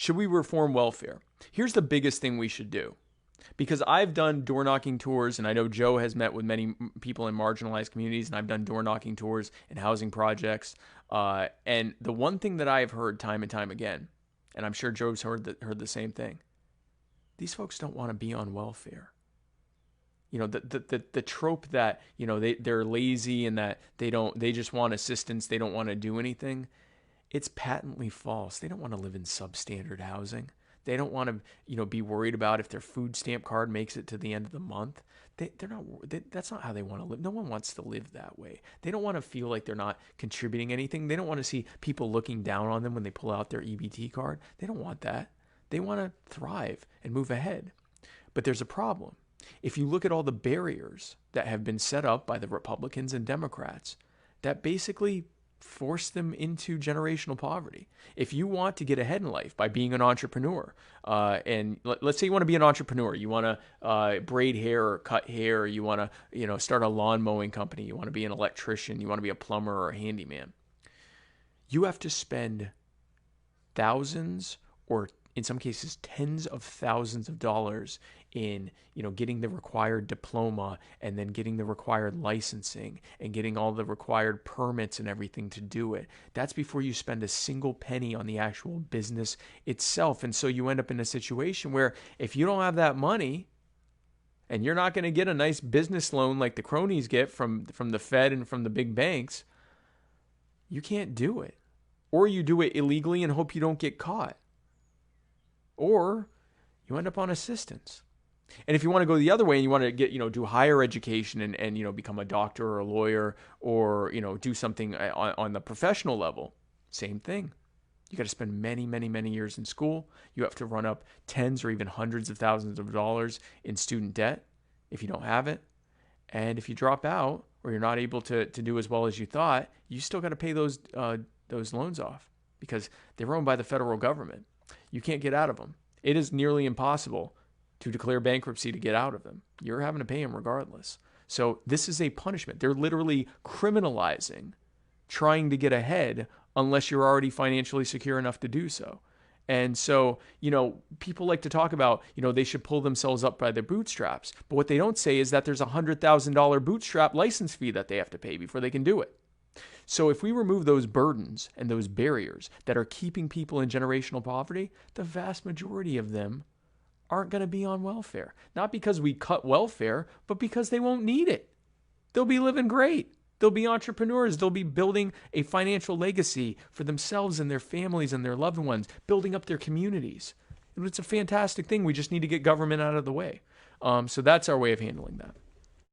Should we reform welfare? Here's the biggest thing we should do. Because I've done door knocking tours, and I know Joe has met with many people in marginalized communities, and I've done door knocking tours and housing projects. And the one thing that I have heard time and time again, and I'm sure Joe's heard the same thing, these folks don't want to be on welfare. You know, the trope that, you know, they're lazy and that they just want assistance, they don't want to do anything. It's patently false. They don't want to live in substandard housing. They don't want to, you know, be worried about if their food stamp card makes it to the end of the month. They're not. That's not how they want to live. No one wants to live that way. They don't want to feel like they're not contributing anything. They don't want to see people looking down on them when they pull out their EBT card. They don't want that. They want to thrive and move ahead. But there's a problem. If you look at all the barriers that have been set up by the Republicans and Democrats, that basically force them into generational poverty. If you want to get ahead in life by being an entrepreneur, and let's say you want to be an entrepreneur, you want to braid hair or cut hair, or you want to, you know, start a lawn mowing company, you want to be an electrician, you want to be a plumber or a handyman, you have to spend thousands or in some cases tens of thousands of dollars in, you know, getting the required diploma and then getting the required licensing and getting all the required permits and everything to do it. That's before you spend a single penny on the actual business itself. And so you end up in a situation where if you don't have that money and you're not going to get a nice business loan like the cronies get from the Fed and from the big banks, you can't do it. Or you do it illegally and hope you don't get caught. Or you end up on assistance. And if you want to go the other way and you want to get, you know, do higher education and you know, become a doctor or a lawyer or, you know, do something on the professional level, same thing. You got to spend many, many, many years in school. You have to run up tens or even hundreds of thousands of dollars in student debt if you don't have it. And if you drop out or you're not able to do as well as you thought, you still got to pay those loans off because they're owned by the federal government. You can't get out of them. It is nearly impossible to declare bankruptcy to get out of them. You're having to pay them regardless. So this is a punishment. They're literally criminalizing trying to get ahead unless you're already financially secure enough to do so. And so, you know, people like to talk about, you know, they should pull themselves up by their bootstraps. But what they don't say is that there's a $100,000 bootstrap license fee that they have to pay before they can do it. So if we remove those burdens and those barriers that are keeping people in generational poverty, the vast majority of them aren't going to be on welfare. Not because we cut welfare, but because they won't need it. They'll be living great. They'll be entrepreneurs. They'll be building a financial legacy for themselves and their families and their loved ones, building up their communities. It's a fantastic thing. We just need to get government out of the way. So that's our way of handling that.